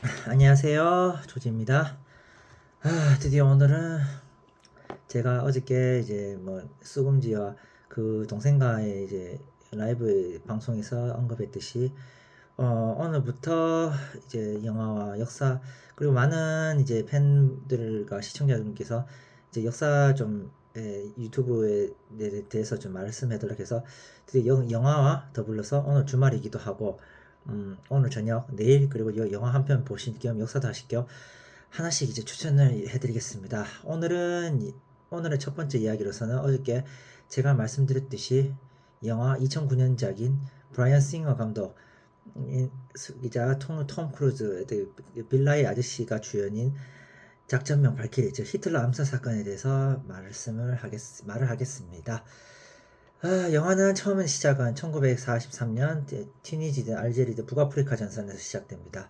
안녕하세요. 조지입니다. 드디어 오늘은 제가 어저께 이제 뭐 수금지와 그 동생과의 이제 라이브 방송에서 언급했듯이 오늘부터 이제 영화와 역사 그리고 많은 이제 팬들과 시청자분께서 이제 역사 좀 유튜브에 대해서 좀 말씀해달라고 해서 드디어 영화와 더불어서 오늘 주말이기도 하고 오늘 저녁 내일 그리고 영화 한 편 보실 겸 역사도 하실 겸 하나씩 이제 추천을 해드리겠습니다. 오늘의 첫 번째 이야기로서는 어저께 제가 말씀드렸듯이 영화 2009년작인 브라이언 싱어 감독 이자 톰 크루즈 빌라의 아저씨가 주연인 작전명 발키리 즉 히틀러 암살 사건에 대해서 말을 하겠습니다. 영화는 처음 시작은 1943년 튀니지드 알제리드 북아프리카 전선에서 시작됩니다.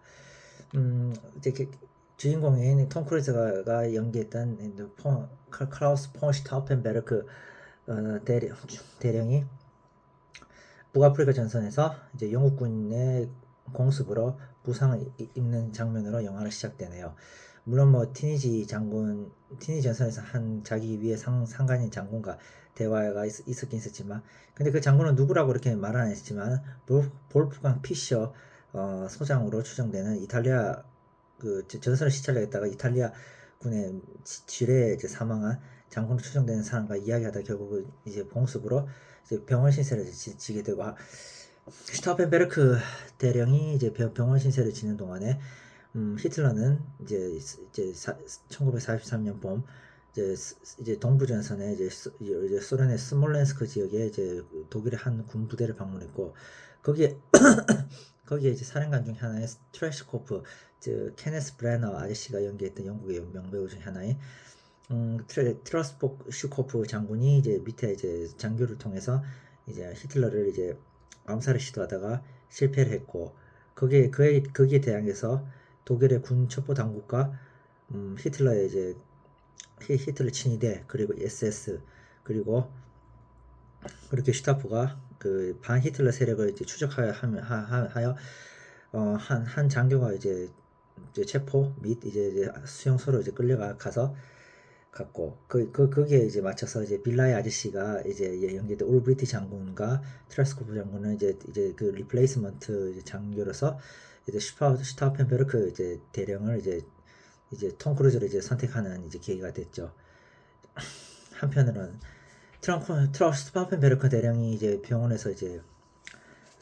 이제 주인공인 톰 크루즈가 연기했던 클라우스 폰 슈타우펜베르크 대령이 북아프리카 전선에서 이제 영국군의 공습으로 부상을 입는 장면으로 영화가 시작되네요. 물론 뭐 티니지 전선에서 한 자기 위에 상관인 장군과 대화가 있었긴 있었지만, 근데 그 장군은 누구라고 이렇게 말은 안 했지만 볼프강 피셔 소장으로 추정되는 이탈리아 그 전선을 시찰하겠다가 이탈리아 군의 지뢰에 이제 사망한 장군으로 추정되는 사람과 이야기하다 결국은 이제 공습으로 이제 병원 신세를 지게 되고 슈타우펜베르크 대령이 이제 병원 신세를 지는 동안에 히틀러는 이제 1943년 봄 이제 동부 전선에 이제 소련의 스몰렌스크 지역에 이제 독일의 한 군 부대를 방문했고 거기에 거기에 이제 사령관 중 하나의 트레시코프 케네스 브레너 아저씨가 연기했던 영국의 명배우 중 하나인 트러스포슈코프 장군이 이제 밑에 이제 장교를 통해서 이제 히틀러를 이제 암살을 시도하다가 실패를 했고 거기에 대항해서 독일의 군 첩보 당국과 히틀러의 이제 히틀러 친위대 그리고 SS 그리고 그렇게 슈타프가 그 반 히틀러 세력을 이제 추적하여 하여 한 장교가 이제 체포 및 이제 수용소로 이제 끌려가서 갔고 거기에 이제 맞춰서 이제 빌라의 아저씨가 이제 연기된 올브리티 장군과 트라스코프 장군은 이제 그 리플레이스먼트 장교로서 이제 슈타우펜베르크 이제 대령을 이제 톰 크루즈를 이제 선택하는 이제 계기가 됐죠. 한편으로는 슈타우펜베르크 대령이 이제 병원에서 이제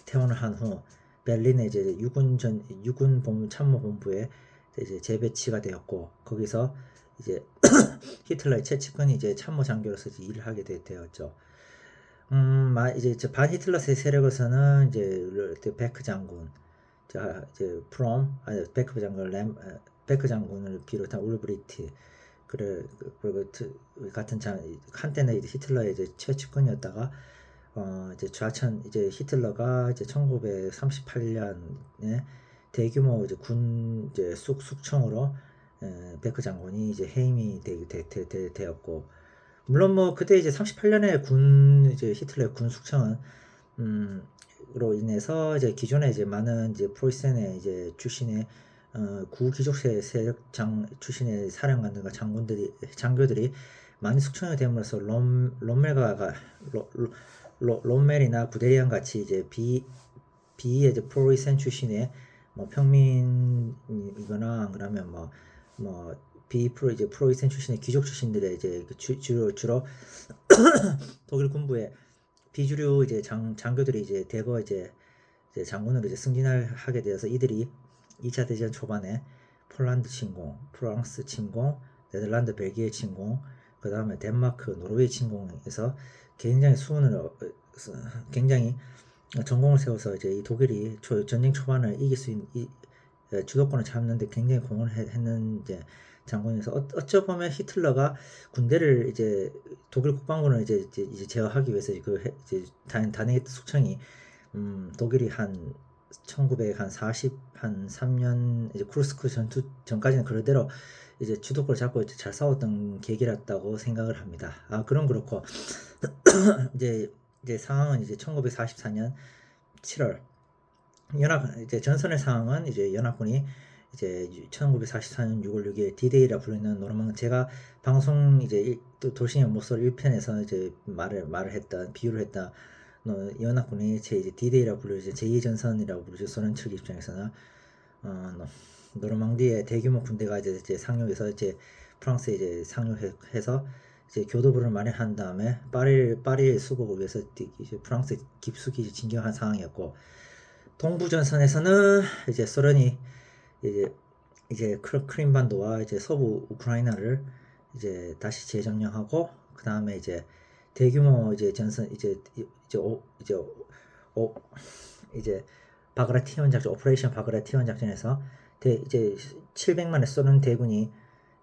퇴원을 한 후 베를린에 이제 유군 참모 본부에 이제 재배치가 되었고 거기서 이제 히틀러의 최측근이 이제 참모 장교로서 이제 일을 하게 되었죠. 이제 반 히틀러 세력에서는 이제 베크 장군, 이제 베크 장군 베크 장군을 비롯한 울브리트 그리고 같은 한때는 이제 히틀러의 이제 최측근이었다가 이제 이제 히틀러가 이제 1938년에 대규모 이제 군 이제 숙청으로 베크 장군이 이제 해임이 되었고 물론 뭐 그때 이제 38년에 이제 히틀러의 군 숙청은 로 인해서 이제 기존에 이제 많은 이제 프로이센의 이제 출신의 구기족세 세력장 출신의 사령관들과 장교들이 많이 숙청이 됨으로써 롬멜이나 구데리안 같이 이제 이제 프로이센 출신의 뭐 평민이거나 그러면 이제 프로이센 출신의 귀족 출신들의 이제 주로 독일 군부의 비주류 이제 장교들이 이제 대거 이제 장군으로 이제 승진을 하게 되어서 이들이 2차 대전 초반에 폴란드 침공, 프랑스 침공, 네덜란드, 벨기에 침공, 그 다음에 덴마크, 노르웨이 침공에서 굉장히 전공을 세워서 이제 이 독일이 전쟁 초반을 이길 수 있는 주도권을 잡는데 굉장히 공헌을 했는 이제 장군에서 어쩌 보면 히틀러가 군대를 이제 독일 국방군을 이제 제어하기 위해서 이제 단행했던 숙청이 독일이 한 1943년 이제 쿠르스크 전투 전까지는 그대로 이제 주도권을 잡고 이제 잘 싸웠던 계기였다고 생각을 합니다. 그럼 그렇고 이제 상황은 이제 1944년 7월 이제 전선의 상황은 이제 연합군이 이제 1944년 6월 6일 D-Day라 불리는 노르망 제가 방송 이제 또 돌싱의 모쏠 1편에서 이제 말을 했던 비유를 했던 연합군이 제 이제 D-Day라 불리는 제2전선이라고 부르죠. 소련 측 입장에서는 노르망디에 대규모 군대가 이제 상륙해서 이제 프랑스에 이제 상륙해서 이제 교도부를 마련한 다음에 파리 수복을 위해서 이제 프랑스 깊숙이 진격한 상황이었고, 동부전선에서는 이제 소련이 이제 크림반도와 이제 서부 우크라이나를 이제 다시 재점령하고, 그 다음에 이제 대규모 이제 전선 이제 바그라티온 작전, 오퍼레이션 바그라티온 작전에서 이제 700만의 소련 대군이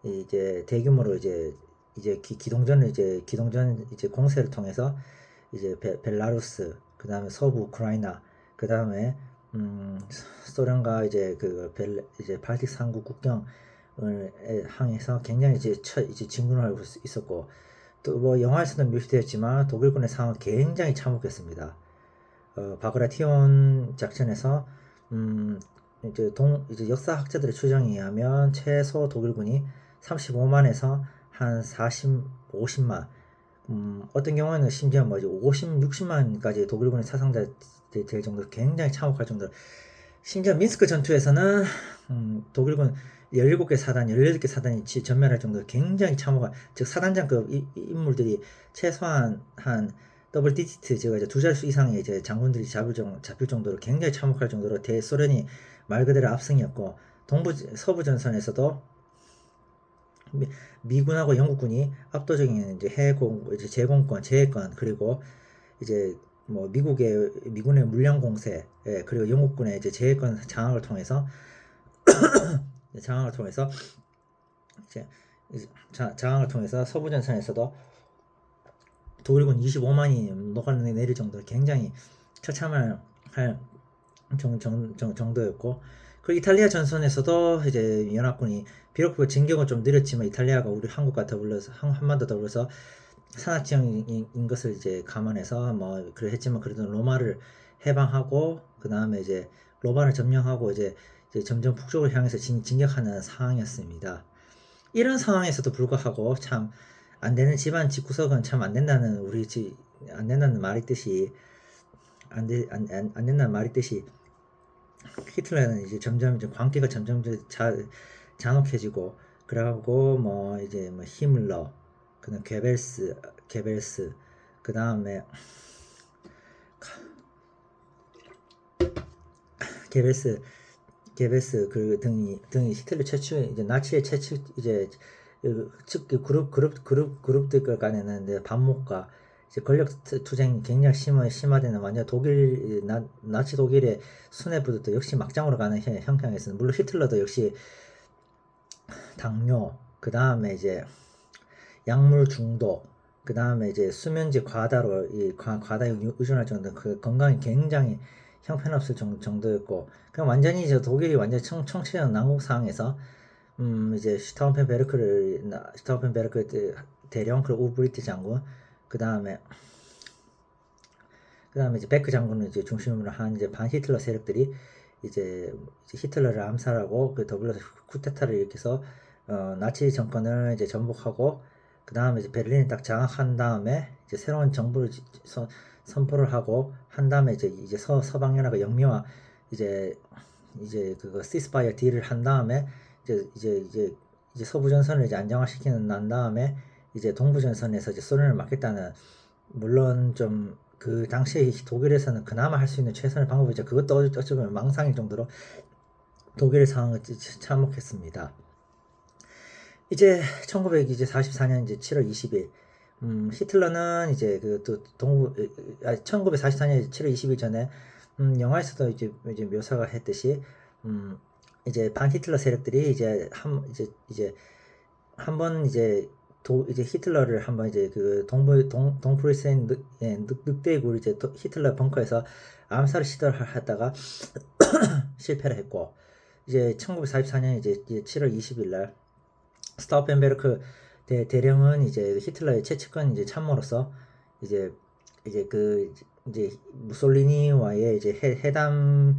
이제 대규모로 이제 기동전 이제 공세를 통해서 이제 벨라루스, 그 다음에 서부 우크라이나, 그 다음에 소련과 이제 이제 발틱 상국 국경을 향해서 굉장히 이제 진군을 하고 있었고, 또 뭐 영화에서도 묘사되었지만 독일군의 상황은 굉장히 참혹했습니다. 바그라티온 작전에서 이제 역사학자들의 추정에 의하면 최소 독일군이 35만에서 한 50만, 어떤 경우에는 심지어 50, 60만까지 독일군의 사상자 될 정도로 굉장히 참혹할 정도로, 심지어 민스크 전투에서는 독일군 17개 사단, 18개 사단이 전멸할 정도로 굉장히 참혹한, 즉 사단장급 인물들이 최소한 한 더블 디지트, 제가 이제 두 자릿수 이상의 이제 장군들이 잡힐 정도로 굉장히 참혹할 정도로 대소련이 말 그대로 압승이었고, 서부 전선에서도 미군하고 영국군이 압도적인 이제 이제 제해권, 그리고 이제 뭐 미군의 물량 공세, 그리고 영국군의 이제 제해권 장악을 통해서 서부 전선에서도 독일군 25만이 녹아내릴 정도로 굉장히 처참할 정도였고, 그리고 이탈리아 전선에서도 이제 연합군이 비록 그 진격은 좀 느렸지만 이탈리아가 우리 한국과 더불어서 한반도 더불어서 산악 지형인 것을 이제 감안해서 뭐 그랬지만 그래도 로마를 해방하고, 그 다음에 이제 로마를 점령하고 이제 점점 북쪽을 향해서 진격하는 상황이었습니다. 이런 상황에서도 불구하고 참 안 되는 집안 집구석은 참 안 된다는 안 된다는 말이 뜻이 안 된다는 말이 뜻이 히틀러는 이제 점점 광기가 점점 잔혹해지고, 그래갖고 뭐 이제 뭐 히물러, 그다음 게벨스, 그 다음에 게벨스 그 등이 히틀러 최초 이제 나치의 최초 이제 그룹들 간에는 이제 반목과 이제 권력 투쟁이 굉장히 심화되는, 완전 나치 독일의 수뇌부도 역시 막장으로 가는 형향이었습니다. 물론 히틀러도 역시 당뇨, 그 다음에 이제 약물 중독, 그 다음에 이제 수면제 과다로 과다에 의존할 정도, 그 건강이 굉장히 형편없을 정도였고, 그냥 완전히 독일이 완전 청취형 난국 상황에서 이제 슈타우펜베르크 대령, 그리고 우브리트 장군, 그 다음에 이제 베크 장군을 이제 중심으로 한 이제 반 히틀러 세력들이 이제 히틀러를 암살하고, 그 더불어서 쿠데타를 일으켜서 나치 정권을 이제 전복하고, 그 다음에 이제 베를린을 딱 장악한 다음에 이제 새로운 정부를 선포를 하고 한 다음에 이제 서방연합과 영미와 이제 그거 시스파이어 딜을 한 다음에 이제 서부 전선을 이제 안정화시키는 난 다음에 이제 동부 전선에서 이제 소련을 막겠다는, 물론 좀 그 당시에 독일에서는 그나마 할 수 있는 최선의 방법이죠. 그것도 어찌 보면 망상일 정도로 독일의 상황을 참혹했습니다. 이제 1944년 이제 7월 20일, 히틀러는 이제 또 1944년 7월 20일 전에 영화에서도 이제 묘사가 했듯이 이제 반 히틀러 세력들이 이제 한번 이제 히틀러를 한번 이제 그 동프리스인 늑대굴 이제 히틀러 벙커에서 암살을 시도를 하다가 실패를 했고, 이제 1944년 이제 7월 20일 날 스타우펜베르크 대령은 이제 히틀러의 최측근 이제 참모로서 이제 무솔리니와의 이제 회담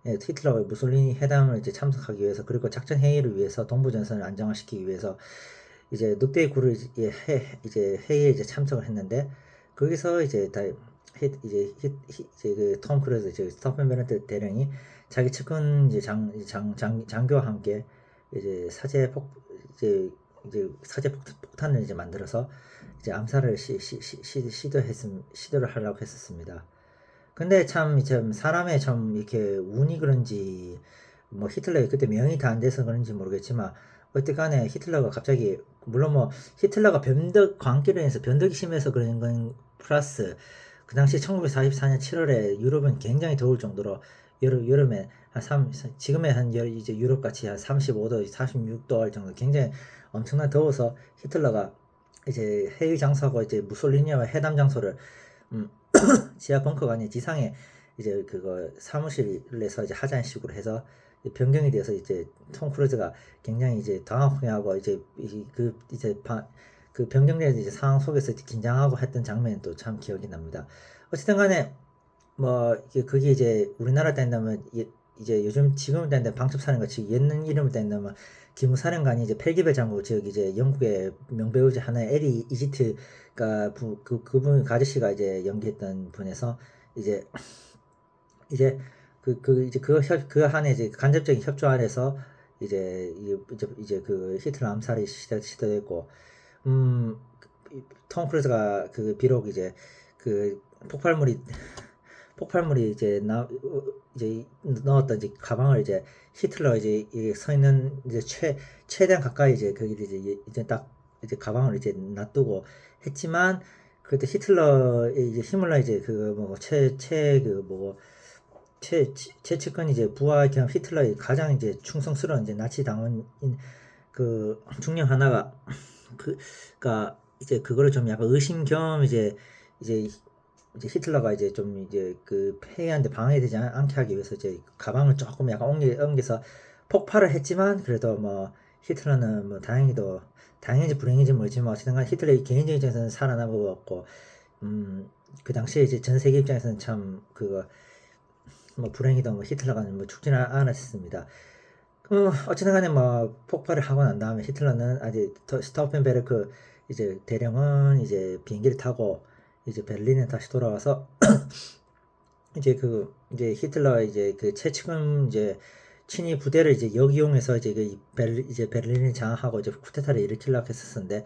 히틀러와 무솔리니 회담을 이제 참석하기 위해서, 그리고 작전 회의를 위해서 동부전선을 안정화시키기 위해서 이제 늑대의 굴을 이제 회의에 이제 참석을 했는데, 거기서 이제 이제 그 톰 크루즈 이제 스타픈 베네트 대령이 자기 측근 이제 장교와 함께 이제 사제 폭탄을 이제 만들어서 이제 암살을 시도를 하려고 했었습니다. 근데 참 사람의 참 이렇게 운이 그런지, 뭐 히틀러의 그때 명이 다 안 돼서 그런지 모르겠지만, 어쨌간에 히틀러가 갑자기, 물론 뭐 히틀러가 광기로 인해서 변덕이 심해서 그런 건 플러스, 그 당시 1944년 7월에 유럽은 굉장히 더울 정도로 여름에 지금의 이제 유럽 같이 한 35도, 46도 할 정도 굉장히 엄청난 더워서, 히틀러가 이제 회의 장소하고 이제 무솔리니와 회담 장소를 음, 지하 벙커가 아닌 지상에 이제 그거 사무실에서 이제 하자는 식으로 해서 변경이 돼서, 이제 톰 크루즈가 굉장히 이제 당황해하고 이제 그 변경된 이제 상황 속에서 긴장하고 했던 장면도 참 기억이 납니다. 어쨌든 간에 뭐 그게 이제 우리나라 때냐면 이제 요즘 지금 때는 방첩사령관, 즉 옛날 이름을 때냐면 기무사령관이 이제 펠기벨 장군, 즉 이제 영국의 명배우지 하나의 에리 이지트가 그분 그 아저씨가 이제 연기했던 분에서 이제 그 안에 이제 간접적인 협조 안에서 이제 그 히틀러 암살이 시도됐고, 음, 톰 크루즈가 그 비록 이제 그 폭발물이 이제 넣었던 이제 가방을 이제 히틀러 이제 서 있는 이제 최대한 가까이 이제 거기 이제 딱 이제 가방을 이제 놔두고 했지만, 그때 히틀러의 이제 히물러 이제 최측근 이제 부하 겸 히틀러의 가장 이제 충성스러운 이제 나치 당원인 그 중령 하나가 그가 이제 그거를 좀 약간 의심 겸 이제 히틀러가 이제 좀 이제 그 회의하는데 방해되지 않게 하기 위해서 이제 가방을 조금 약간 옮겨서 폭발을 했지만, 그래도 뭐 히틀러는 뭐 다행인지 불행인지 모르지만 어쨌든 간 히틀러의 개인적인 입장에서는 살아남았고, 그 당시에 이제 전 세계 입장에서는 참 그거 뭐 불행히도 뭐 히틀러가 뭐 죽지는 않았습니다. 어쨌든 간에 뭐 폭발을 하고 난 다음에 히틀러는 아직 스타우펜베르크 이제 대령은 이제 비행기를 타고 이제 베를린에 다시 돌아와서 이제 히틀러 이제 그 최측근 이제 친위 부대를 이제 역이용해서 이제 이제 베를린을 장악하고 이제 쿠데타를 일으키려고 했었는데,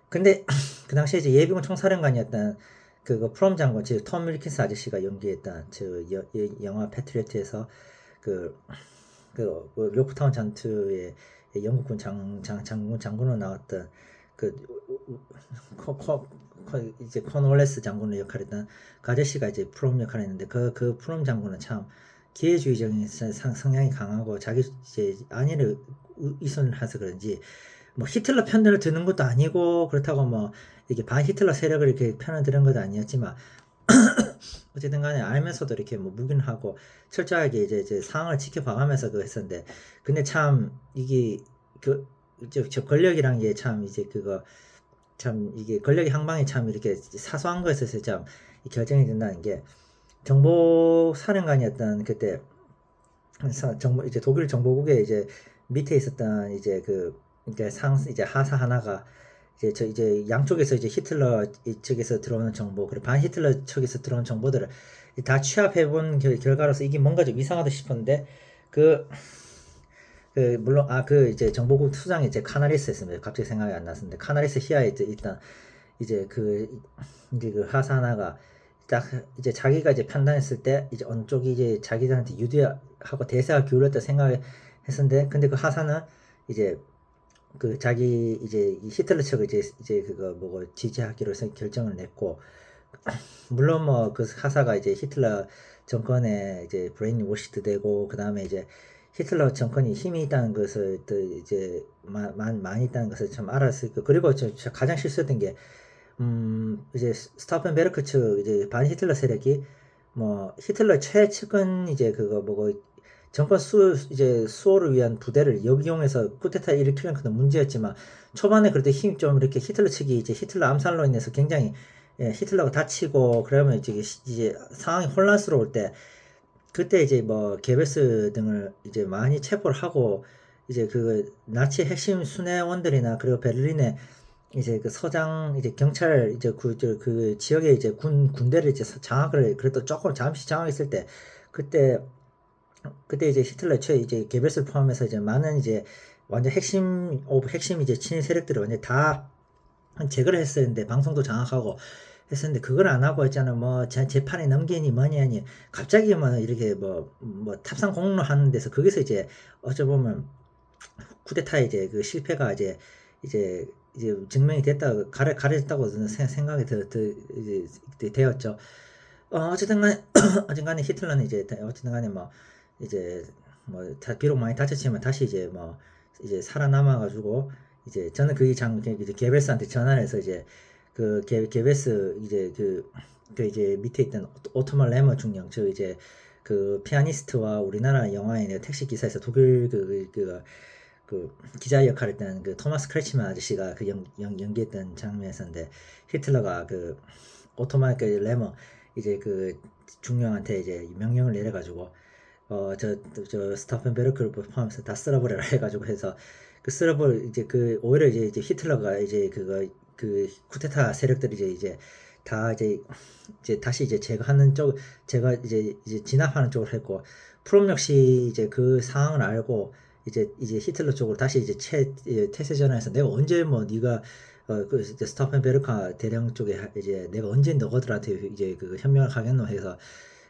근데 그 당시에 이제 예비군 총사령관이었던 그거 프롬 장군, 즉 톰 윌킨스 아저씨가 연기했던 영화 패트리어트에서 요크타운 전투에 영국군 장군으로 나왔던 그 이제 코놀레스 장군의 역할했던 그 아저씨가 이제 프롬 역할을 했는데, 그 프롬 장군은 참 기회주의적인 성향이 강하고 자기 이제 안위를 우선해서 그런지 뭐 히틀러 편을 드는 것도 아니고, 그렇다고 뭐 이게 반 히틀러 세력을 이렇게 편을 드는 것도 아니었지만 어쨌든 간에 알면서도 이렇게 뭐 묵인하고 철저하게 이제 상황을 지켜봐가면서 그 했었는데, 근데 참 이게 저 권력이란 게 참 이제 참 이게 권력의 향방이 참 이렇게 사소한 거에서 참 결정이 된다는 게, 정보 사령관이었던 그때 이제 독일 정보국에 이제 밑에 있었던 이제 그러니까 이제 하사 하나가 이제 양쪽에서 이제 히틀러 측에서 들어오는 정보, 그리고 반 히틀러 측에서 들어오는 정보들을 다 취합해 본 결과로서 이게 뭔가 좀 이상하다 싶었는데, 물론 이제 정보국 수장이 이제 카나리스였습니다. 갑자기 생각이 안 났는데, 카나리스 시야에 있던 이제 그 하사 하나가 딱 이제 자기가 이제 판단했을 때 이제 어느 쪽이 이제 자기들한테 유리하고 대세가 기울었다 생각했었는데, 근데 그 하사는 이제 그 자기 이제 히틀러 측을 이제 그거 뭐고 지지하기로 해서 결정을 냈고, 물론 뭐 그 하사가 이제 히틀러 정권에 이제 브레인 워시도 되고, 그 다음에 이제 히틀러 정권이 힘이 있다는 것을 또 이제 많이 있다는 것을 참 알았을 거. 그리고 가장 실수했던 게 이제 스타우펜베르크 측 이제 반 히틀러 세력이 뭐 히틀러 최측근 이제 그거 뭐고 정권 수호를 위한 부대를 역이용해서 쿠데타 일으키는 것도 문제였지만, 초반에 그래도 힘 좀 이렇게 히틀러 측이 이제 히틀러 암살로 인해서 굉장히 히틀러가 다치고 그러면 이제 상황이 혼란스러울 때 그때 이제 뭐 게베스 등을 이제 많이 체포를 하고 이제 그 나치 핵심 수뇌원들이나 그리고 베를린에 이제 그 서장 이제 경찰 이제 그 지역에 이제 군대를 이제 장악을 그래도 조금 잠시 장악했을 때 그때 이제 히틀러 최 이제 게베스를 포함해서 이제 많은 이제 완전 핵심 이제 친일 세력들을 완전 다 제거를 했었는데 방송도 장악하고 했었는데 그걸 안 하고 있잖아. 뭐 재판에 넘기니 뭐니 하니 갑자기 뭐 이렇게 뭐 탑상 공론을 하는 데서 거기서 이제 어찌 보면 쿠데타 이제 그 실패가 이제 증명이 됐다 가려졌다고 저는 생각이 이제 되었죠. 어쨌든 간에 어쨌든 간에 히틀러는 이제 어쨌든 간에 뭐 이제 뭐 비록 많이 다쳤지만 다시 이제 뭐 이제 살아남아 가지고 이제 저는 이제 게베스한테 전화를 해서 이제 그 게베스 이제 그 이제 밑에 있던 오토만 레머 중령 저 이제 그 피아니스트와 우리나라 영화의 택시 기사에서 독일 그 기자 역할을 했던 그 토마스 크레치만 아저씨가 그 연기했던 장면에서인데 히틀러가 그 오토만 그 레머 이제 그 중령한테 이제 명령을 내려가지고 저 스타펜베르크를 포함해서 다 쓸어버려라 해가지고 해서 그 쓸어버 이제 그 오히려 이제 히틀러가 이제 그 쿠데타 세력들이 이제 다 이제 다시 이제 제거하는 제가 이제 진압하는 쪽을 했고 프롬 역시 이제 그 상황을 알고 이제 히틀러 쪽으로 다시 이제 태세 전환해서 내가 언제 뭐 네가 그 스타펜베르카 대령 쪽에 이제 내가 언제 너희들한테 이제 그 현명을 하겠노 해서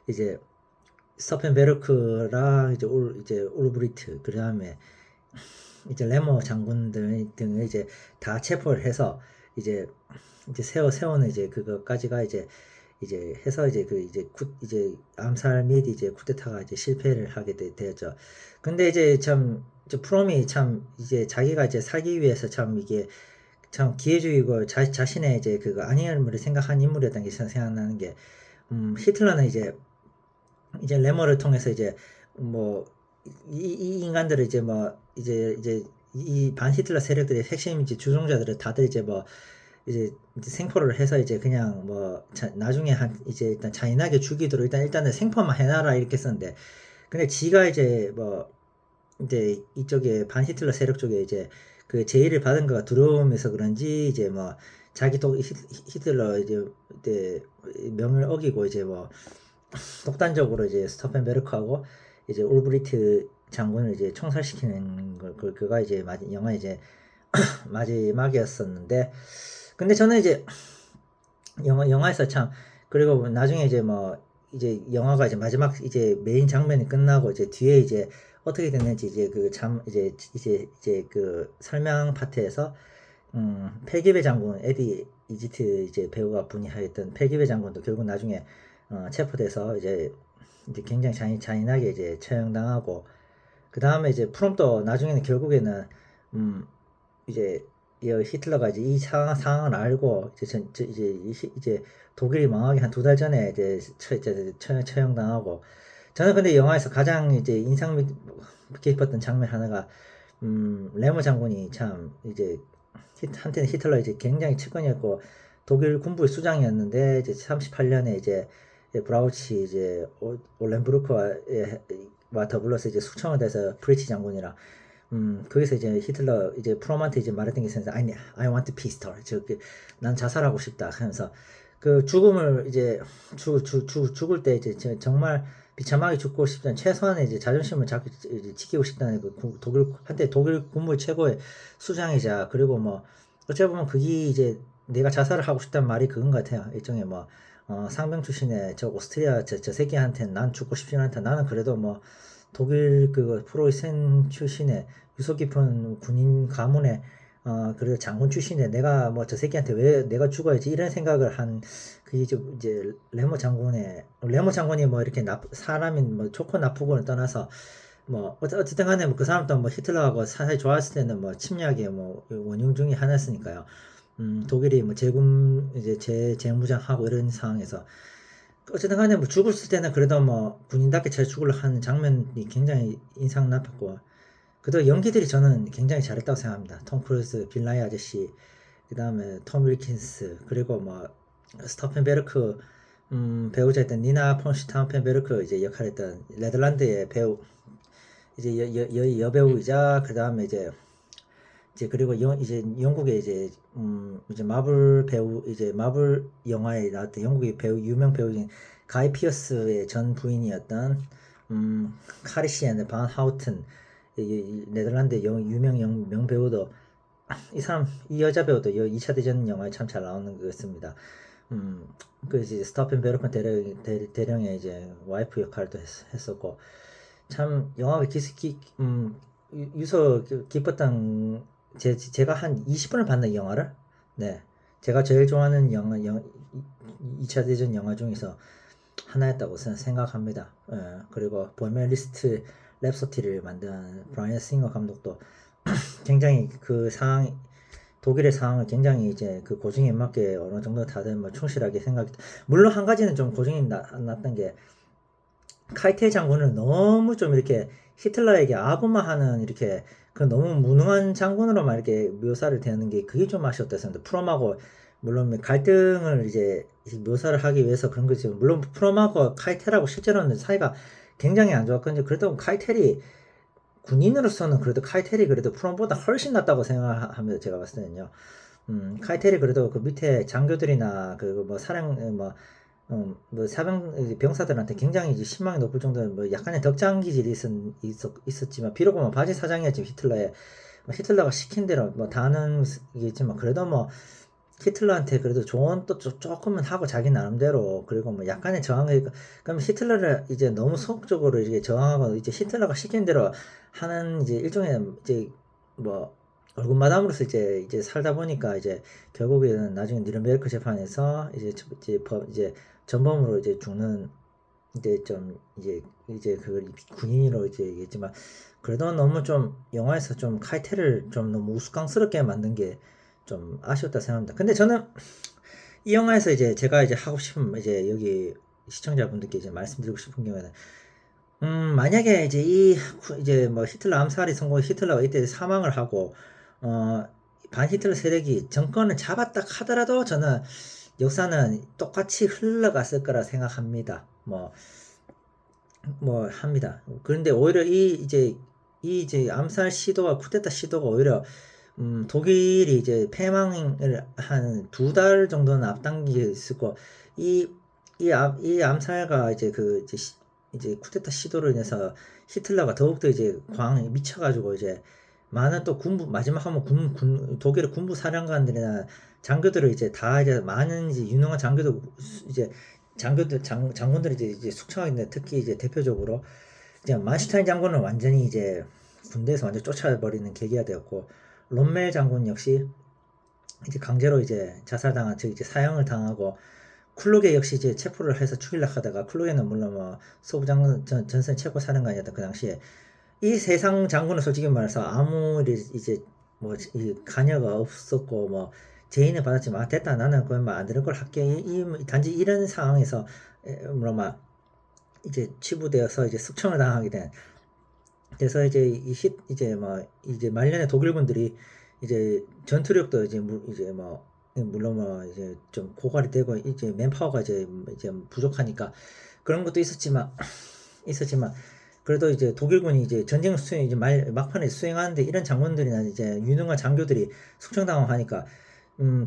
이제 스타펜베르크랑 이제 올브리트 그다음에 이제 레머 장군들 등을 이제 다 체포를 해서 이제 세우는 이제 그거까지가 이제 해서 이제 암살 및 이제 쿠데타가 이제 실패를 하게 되었죠. 근데 이제 참 프롬이 참 이제 자기가 이제 살기 위해서 참 이게 참 기회주의고 자신의 이제 그거 아니함을 생각한 인물이었던 게 생각나는 게 히틀러는 이제 레머를 통해서 이제 뭐 이 인간들을 이제 뭐 이제 이 반 히틀러 세력들의 핵심 이제 주종자들을 다들 이제 뭐 이제 생포를 해서 이제 그냥 뭐 나중에 이제 일단 잔인하게 죽이도록 일단은 생포만 해놔라 이렇게 썼는데 근데 지가 이제 뭐 이제 이쪽에 반 히틀러 세력 쪽에 이제 그 제의를 받은 거가 들어오면서 그런지 이제 뭐 자기 또 히틀러 이제 명을 어기고 이제 뭐 독단적으로 이제 스토펜베르크하고 이제 올브리트 장군을 이제 총살시키는 그가 이제 영화 이제 마지막이었었는데 근데 저는 이제 영화에서 참 그리고 나중에 이제 뭐 이제 영화가 이제 마지막 이제 메인 장면이 끝나고 이제 뒤에 이제 어떻게 됐는지 이제 그 설명 파트에서 펠기베 장군 에디 이지트 이제 배우가 분이하였던 펠기베 장군도 결국 나중에 체포돼서 이제 굉장히 잔인하게 이제 처형당하고 그 다음에 이제 프롬도 나중에는 결국에는 이제 히틀러가 이제 이 상황을 알고 이제 독일이 망하기 한 2달 전에 이제 처형당하고 저는 근데 영화에서 가장 이제 인상 깊었던 장면 하나가 레머 장군이 참 이제 한때는 히틀러 이제 굉장히 측근이었고 독일 군부의 수장이었는데 이제 38년에 이제 브라우치 이제 올렌부르크와 더불어서 이제 숙청을 돼서 프리치 장군이랑 거기서 이제 히틀러 이제 프롬한테 이제 말했던 게 있었는데 I want pistol 난 자살하고 싶다 하면서 그 죽음을 이제 죽을 때 이제 정말 비참하게 죽고 싶다는 최소한의 이제 자존심을 지키고 싶다는 그 한때 독일 군부 최고의 수장이자 그리고 뭐 어찌 보면 그게 이제 내가 자살을 하고 싶다는 말이 그건 것 같아요. 일종의 뭐 상병 출신의 저 오스트리아 저 새끼한테는 난 죽고 싶지 않다. 나는 그래도 뭐 독일 그 프로이센 출신의 유서 깊은 군인 가문의 그래도 장군 출신의 내가 뭐 저 새끼한테 왜 내가 죽어야지 이런 생각을 한 그게 이제 레모 장군이 뭐 이렇게 사람이 뭐 좋고 나쁘고를 떠나서 뭐 어쨌든 간에 뭐 그 사람도 뭐 히틀러하고 사실 좋아했을 때는 뭐 침략의 뭐 원흉 중에 하나였으니까요. 독일이 뭐 이제 재무장하고 이런 상황에서 어쨌든 간에 뭐 죽었을 때는 그래도 뭐 군인답게 잘 죽으려 하는 장면이 굉장히 인상 nap았고 그래도 연기들이 저는 굉장히 잘했다고 생각합니다. 톰 크루즈, 빌 나이 아저씨, 그 다음에 톰 윌킨스, 그리고 뭐 스토펜베르크 배우자였던 니나 폰 슈타우펜베르크 이제 역할했던 네덜란드의 배우 이제 여배우이자 그 다음에 이제 그리고 이제 영국의 이제 마블 배우 이제 마블 영화에 나왔던 영국의 배우 유명 배우인 가이 피어스의 전 부인이었던 카리시안 반 하우튼 이 네덜란드 유명 명배우도 이 여자 배우도 2차 대전 영화에 참 잘 나오는 것 같습니다. 그 이제 스타펜 베르큰 대령의 이제 와이프 역할도 했었고 참 영화가 유서 기뻤던 제가 한 20분을 봤는 이 영화를. 네, 제가 제일 좋아하는 2차 대전 영화 중에서 하나였다고 생각합니다. 그리고 보헤미안 리스트 랩소디를 만든 브라이언 싱어 감독도 굉장히 그 상황 독일의 상황을 굉장히 이제 그 고증에 맞게 어느 정도 다들 뭐 충실하게 생각했다. 물론 한 가지는 좀 고증이 났던 게 카이테 장군을 너무 좀 이렇게 히틀러에게 아부마하는 이렇게 그 너무 무능한 장군으로만 이렇게 묘사를 되는 게 그게 좀 아쉬웠다 생각합니다. 프롬하고 물론 갈등을 이제 묘사를 하기 위해서 그런 거지. 물론 프롬하고 카이텔하고 실제로는 사이가 굉장히 안 좋았거든요. 그래도 카이텔이 군인으로서는 그래도 카이텔이 그래도 프롬보다 훨씬 낫다고 생각합니다. 제가 봤을 때는요. 카이텔이 그래도 그 밑에 장교들이나 그 뭐 사령 뭐 사병 병사들한테 굉장히 이제 신망이 높을 정도로 뭐 약간의 덕장 기질이 있었지만 비록 뭐 바지 사장이었지 히틀러의 뭐 히틀러가 시킨 대로 뭐 다는 이겠지만 그래도 뭐 히틀러한테 그래도 조언도 조금은 하고 자기 나름대로 그리고 뭐 약간의 저항을 그럼 히틀러를 이제 너무 소극적으로 이제 저항하고 이제 히틀러가 시킨 대로 하는 이제 일종의 이제 뭐 얼굴마담으로서 이제 살다 보니까 이제 결국에는 나중에 니른베르크 재판에서 이제 전범으로 이제 죽는 이제 좀 이제 그 군인으로 이제 얘기했지만 그래도 너무 좀 영화에서 좀 카이텔을 좀 너무 우스꽝스럽게 만든 게 좀 아쉬웠다 생각합니다. 근데 저는 이 영화에서 이제 제가 이제 하고 싶은 이제 여기 시청자분들께 이제 말씀드리고 싶은 경우에는 만약에 이제 뭐 히틀러 암살이 성공해 히틀러가 이때 사망을 하고 반히틀러 세력이 정권을 잡았다 하더라도 저는 역사는 똑같이 흘러갔을 거라 생각합니다. 뭐 합니다. 그런데 오히려 이 암살 시도와 쿠데타 시도가 오히려 독일이 이제 패망을 한 2달 정도는 앞당겼고 이 암살과 이제 쿠데타 시도로 인해서 히틀러가 더욱더 이제 광에 미쳐가지고 이제 많은 또 마지막 하면 독일의 군부 사령관들이나 장교들을 이제 다 이제 많은 이제 유능한 장군들이 이제 숙청하게 되는데 특히 이제 대표적으로 이제 만슈타인 장군은 완전히 이제 군대에서 완전 쫓아버리는 계기가 되었고 롬멜 장군 역시 이제 강제로 이제 자살당한 즉 이제 사형을 당하고 쿨루게 역시 이제 체포를 해서 죽이려고 하다가 쿨루게는 물론 뭐 소부 장군 전선 체포 사령관이었던 그 당시에 이 세상 장군은 솔직히 말해서 아무 이제 뭐 관여가 없었고 뭐 제의는 받았지만 됐다 나는 그건 안 되는 걸 할게 단지 이런 상황에서 뭐막 이제 치부되어서 이제 숙청을 당하게 된 그래서 이제 말년에 독일군들이 이제 전투력도 이제 물론 뭐 이제 좀 고갈이 되고 이제 맨파워가 이제 부족하니까 그런 것도 있었지만 그래도 이제 독일군이 이제 전쟁 수행 이제 막판에 수행하는데 이런 장군들이나 이제 유능한 장교들이 숙청당하니까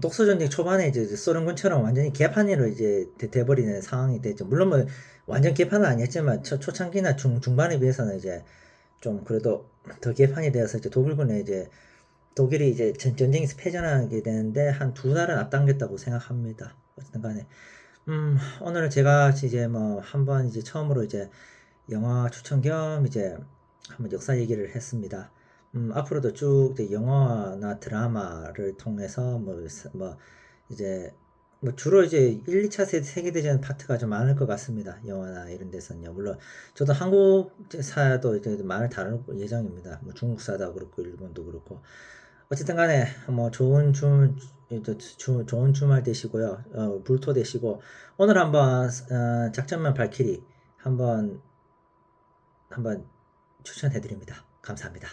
독소전쟁 초반에 이제 소련군처럼 완전히 개판으로 이제 돼버리는 상황이 됐죠. 물론 뭐 완전 개판은 아니었지만 초창기나 중반에 비해서는 이제 좀 그래도 더 개판이 되어서 이제 독일이 이제 전쟁에서 패전하게 되는데 한 2달은 앞당겼다고 생각합니다. 어쨌든 간에 오늘은 제가 이제 뭐 한번 이제 처음으로 이제 영화 추천 겸 이제 한번 역사 얘기를 했습니다. 앞으로도 쭉 이제 영화나 드라마를 통해서 이제 주로 이제 1, 2차 세계대전 파트가 좀 많을 것 같습니다. 영화나 이런 데서는요. 물론 저도 한국사도 이제 많이 다룰 예정입니다. 뭐 중국사도 그렇고 일본도 그렇고 어쨌든 간에 뭐 좋은 주말 되시고요. 불토 되시고 오늘 한번 작전만 발키리 한번 추천해 드립니다. 감사합니다.